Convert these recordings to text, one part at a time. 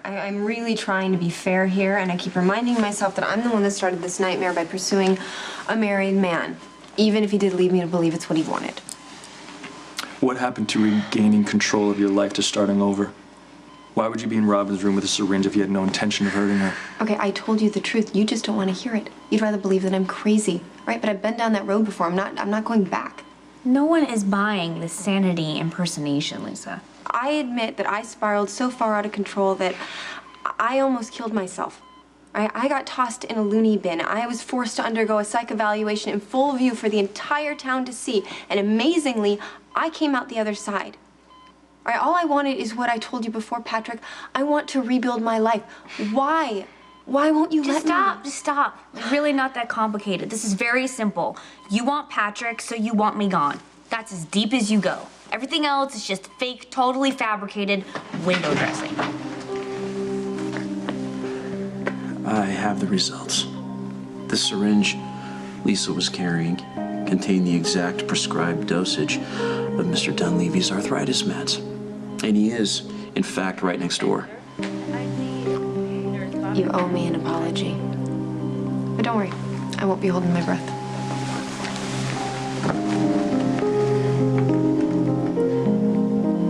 I'm really trying to be fair here, and I keep reminding myself that I'm the one that started this nightmare by pursuing a married man, even if he did lead me to believe it's what he wanted. What happened to regaining control of your life to starting over? Why would you be in Robin's room with a syringe if you had no intention of hurting her? Okay, I told you the truth. You just don't want to hear it. You'd rather believe that I'm crazy, right? But I've been down that road before. I'm not going back. No one is buying the sanity impersonation, Lisa. I admit that I spiraled so far out of control that I almost killed myself. I got tossed in a loony bin. I was forced to undergo a psych evaluation in full view for the entire town to see. And amazingly, I came out the other side. All right, all I wanted is what I told you before, Patrick. I want to rebuild my life. Why? Why won't you let me? Just stop. It's really not that complicated. This is very simple. You want Patrick, so you want me gone. That's as deep as you go. Everything else is just fake, totally fabricated window dressing. I have the results. The syringe Lisa was carrying contained the exact prescribed dosage of Mr. Dunleavy's arthritis meds. And he is, in fact, right next door. You owe me an apology. But don't worry, I won't be holding my breath.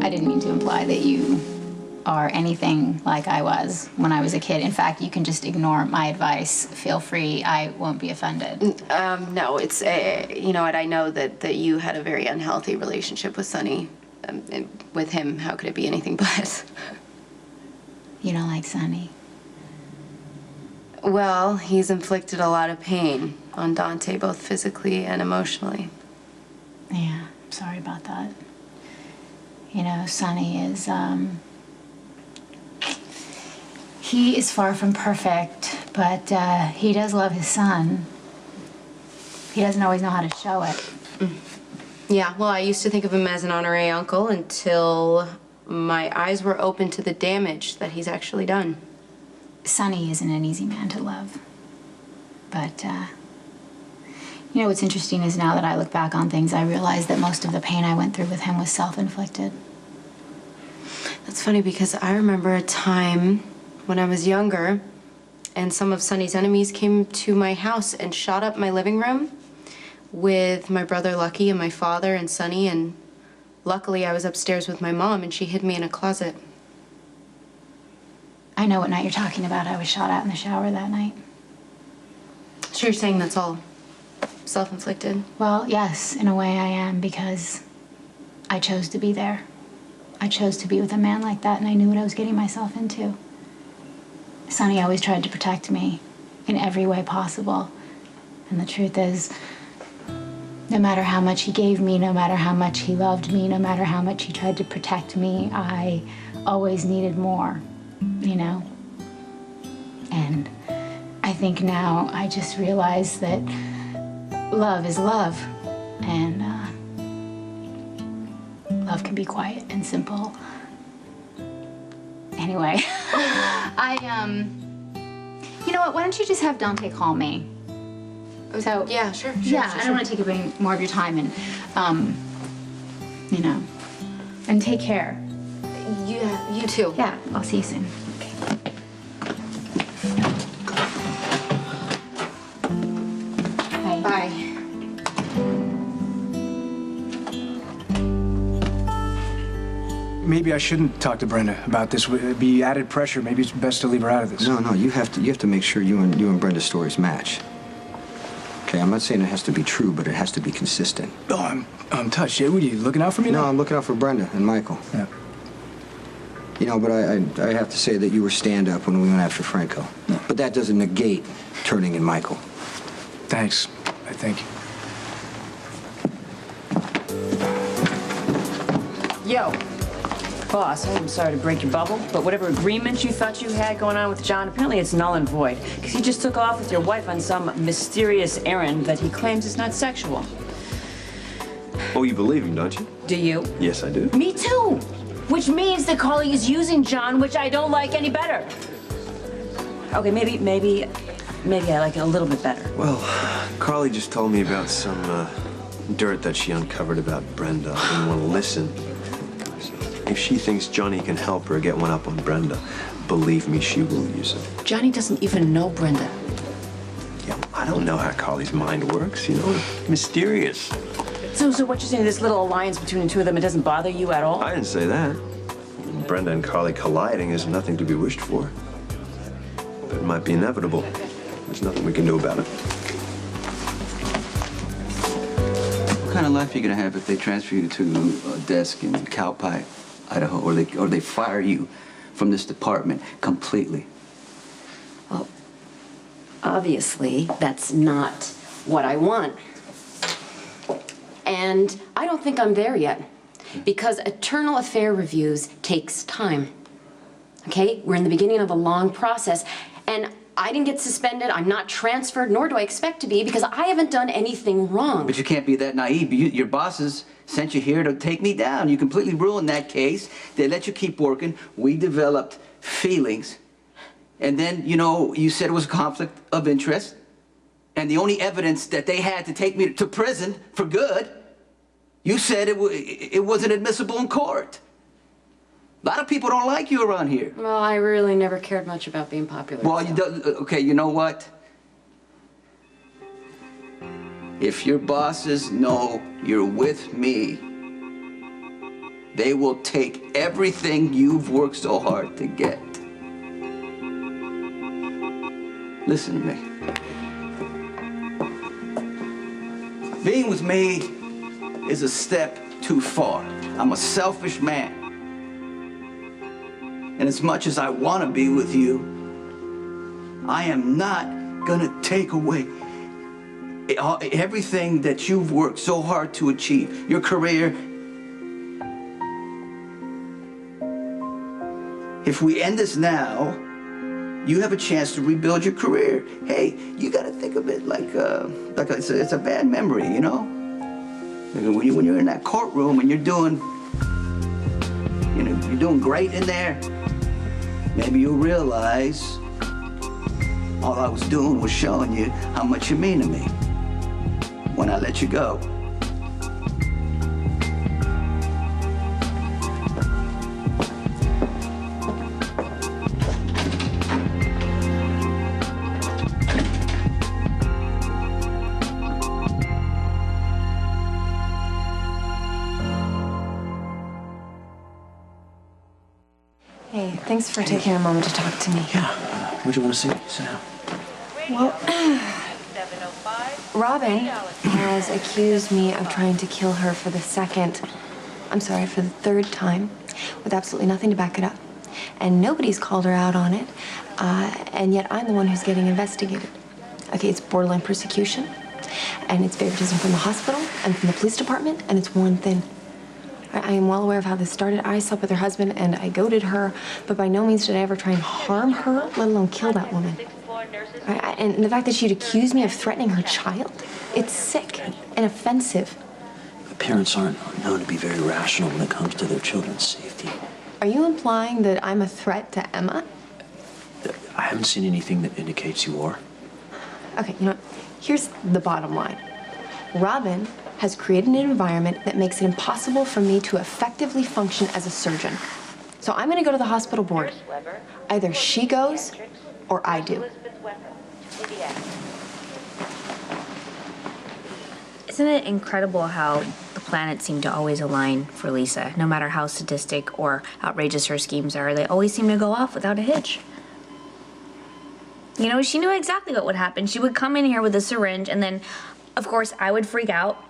I didn't mean to imply that you are anything like I was when I was a kid. In fact, you can just ignore my advice. Feel free, I won't be offended. No, it's, you know what, I know that you had a very unhealthy relationship with Sonny. With him, how could it be anything but? You don't like Sonny? Well, he's inflicted a lot of pain on Dante, both physically and emotionally. Yeah, I'm sorry about that. You know, Sonny is, he is far from perfect, but he does love his son. He doesn't always know how to show it. Yeah, well, I used to think of him as an honorary uncle until my eyes were open to the damage that he's actually done. Sonny isn't an easy man to love. But, you know, what's interesting is now that I look back on things, I realize that most of the pain I went through with him was self-inflicted. That's funny because I remember a time when I was younger and some of Sonny's enemies came to my house and shot up my living room with my brother Lucky and my father and Sonny, and luckily I was upstairs with my mom and she hid me in a closet. I know what night you're talking about. I was shot at in the shower that night. So you're saying that's all self-inflicted? Well, yes, in a way I am, because I chose to be there. I chose to be with a man like that, and I knew what I was getting myself into. Sonny always tried to protect me in every way possible. And the truth is, no matter how much he gave me, no matter how much he loved me, no matter how much he tried to protect me, I always needed more, you know? And I think now I just realize that love is love, and love can be quiet and simple. Anyway, you know what, why don't you just have Dante call me? So, yeah, sure. I don't want to take any more of your time, and, you know, and take care. Yeah, you too. Yeah, I'll see you soon. Okay. Bye. Maybe I shouldn't talk to Brenda about this. It'd be added pressure. Maybe it's best to leave her out of this. No, you have to make sure you and Brenda's stories match. Okay, I'm not saying it has to be true, but it has to be consistent. Oh, I'm touched. Yeah, what are you looking out for me now? No, I'm looking out for Brenda and Michael. Yeah. You know, but I have to say that you were stand-up when we went after Franco. No. But that doesn't negate turning in Michael. Thanks, I think. Yo, boss, I'm sorry to break your bubble, but whatever agreement you thought you had going on with John, apparently it's null and void. Because he just took off with your wife on some mysterious errand that he claims is not sexual. Oh, you believe him, don't you? Do you? Yes, I do. Me too! Which means that Carly is using John, which I don't like any better. Okay, maybe I like it a little bit better. Well, Carly just told me about some dirt that she uncovered about Brenda. I didn't want to listen. If she thinks Johnny can help her get one up on Brenda, believe me, she will use it. Johnny doesn't even know Brenda. Yeah, I don't know how Carly's mind works, you know? Mysterious. So what you're saying, this little alliance between the two of them, it doesn't bother you at all? I didn't say that. Brenda and Carly colliding is nothing to be wished for. But it might be inevitable. There's nothing we can do about it. What kind of life are you gonna have if they transfer you to a desk in Cowpie, Idaho, or they fire you from this department completely? Well, obviously, that's not what I want. And I don't think I'm there yet, because eternal affair reviews takes time. Okay? We're in the beginning of a long process, and I didn't get suspended, I'm not transferred, nor do I expect to be, because I haven't done anything wrong. But you can't be that naive. Your bosses sent you here to take me down. You completely ruined that case. They let you keep working. We developed feelings. And then, you know, you said it was a conflict of interest. And the only evidence that they had to take me to prison for good, you said it wasn't admissible in court. A lot of people don't like you around here. Well, I really never cared much about being popular. Well, so. Okay, you know what? If your bosses know you're with me, they will take everything you've worked so hard to get. Listen to me. Being with me is a step too far. I'm a selfish man. And as much as I want to be with you, I am not gonna take away everything that you've worked so hard to achieve. Your career. If we end this now, you have a chance to rebuild your career. Hey, you gotta think of it like it's a bad memory, you know? When you're in that courtroom and you're doing great in there, maybe you'll realize all I was doing was showing you how much you mean to me when I let you go. Hey, thanks for taking a moment to talk to me. Yeah. What do you want to see? Sit down. Well, Robin has accused me of trying to kill her for the third time, with absolutely nothing to back it up. And nobody's called her out on it, and yet I'm the one who's getting investigated. Okay, it's borderline persecution, and it's favoritism from the hospital and from the police department, and it's worn thin. I am well aware of how this started. I slept with her husband and I goaded her, but by no means did I ever try and harm her, let alone kill that woman. And the fact that she'd accuse me of threatening her child, it's sick and offensive. Parents aren't known to be very rational when it comes to their children's safety. Are you implying that I'm a threat to Emma? I haven't seen anything that indicates you are. Okay, you know what? Here's the bottom line. Robin has created an environment that makes it impossible for me to effectively function as a surgeon. So I'm gonna go to the hospital board. Either she goes or I do. Isn't it incredible how the planets seem to always align for Lisa? No matter how sadistic or outrageous her schemes are, they always seem to go off without a hitch. You know, she knew exactly what would happen. She would come in here with a syringe and then, of course, I would freak out.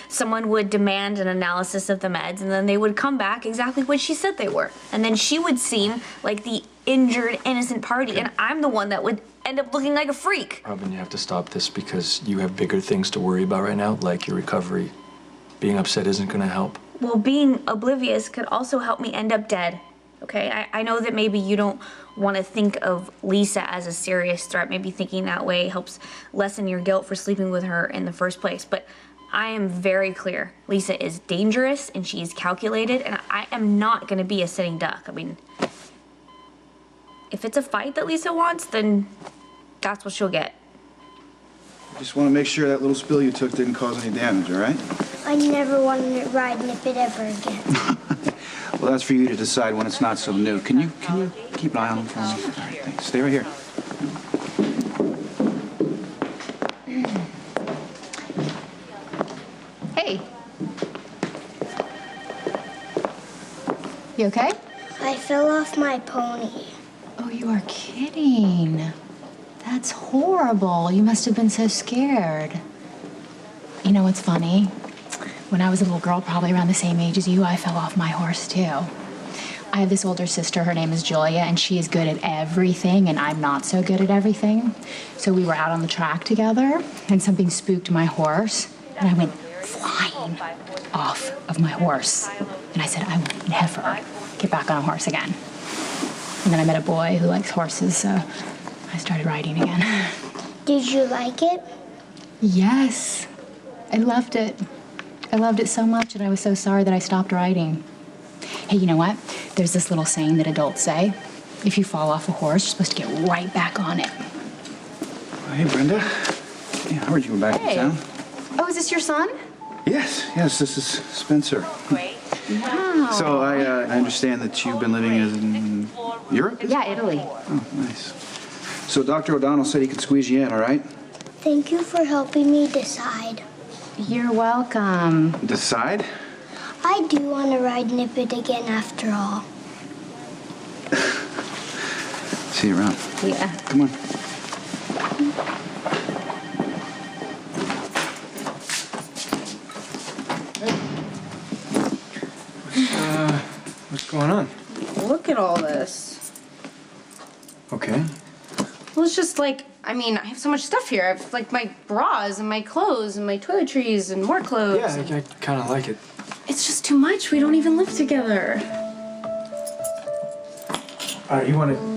Someone would demand an analysis of the meds, and then they would come back exactly what she said they were. And then she would seem like the injured, innocent party, and I'm the one that would end up looking like a freak. Robin, you have to stop this because you have bigger things to worry about right now, like your recovery. Being upset isn't gonna help. Well, being oblivious could also help me end up dead. Okay, I know that maybe you don't want to think of Lisa as a serious threat. Maybe thinking that way helps lessen your guilt for sleeping with her in the first place. But I am very clear. Lisa is dangerous and she's calculated, and I am not going to be a sitting duck. I mean, if it's a fight that Lisa wants, then that's what she'll get. Just want to make sure that little spill you took didn't cause any damage, all right? I never wanted to ride Nip It ever again. Well, that's for you to decide when it's not so new. Can you keep an eye on them for me? All right, thanks. Stay right here. Hey. You okay? I fell off my pony. Oh, you are kidding. That's horrible. You must have been so scared. You know what's funny? When I was a little girl, probably around the same age as you, I fell off my horse too. I have this older sister, her name is Julia, and she is good at everything, and I'm not so good at everything. So we were out on the track together, and something spooked my horse, and I went flying off of my horse. And I said, I will never get back on a horse again. And then I met a boy who likes horses, so I started riding again. Did you like it? Yes, I loved it. I loved it so much, and I was so sorry that I stopped riding. Hey, you know what? There's this little saying that adults say. If you fall off a horse, you're supposed to get right back on it. Hey, Brenda. Yeah, I heard you were back in town. Oh, is this your son? Yes, this is Spencer. Great. Wow. So I understand that you've been living in Europe? Yeah, Italy. Oh, nice. So Dr. O'Donnell said he could squeeze you in, all right? Thank you for helping me decide. You're welcome. Decide? I do want to ride Nippet again after all. See you around. Yeah. Come on. What's going on? Look at all this. Okay. Well, it's just like, I mean, I have so much stuff here. I have like my bras and my clothes and my toiletries and more clothes. Yeah, I kind of like it. It's just too much. We don't even live together. All right, you want to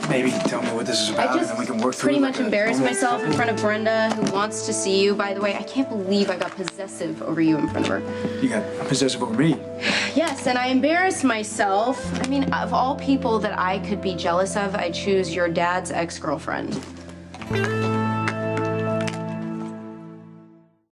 maybe tell me what this is about, I and just then we can work through pretty it much like a embarrassed normal- myself in front of Brenda, who wants to see you. By the way, I can't believe I got possessive over you in front of her. You got possessive over me. Yes, and I embarrassed myself. I mean, of all people that I could be jealous of, I choose your dad's ex-girlfriend.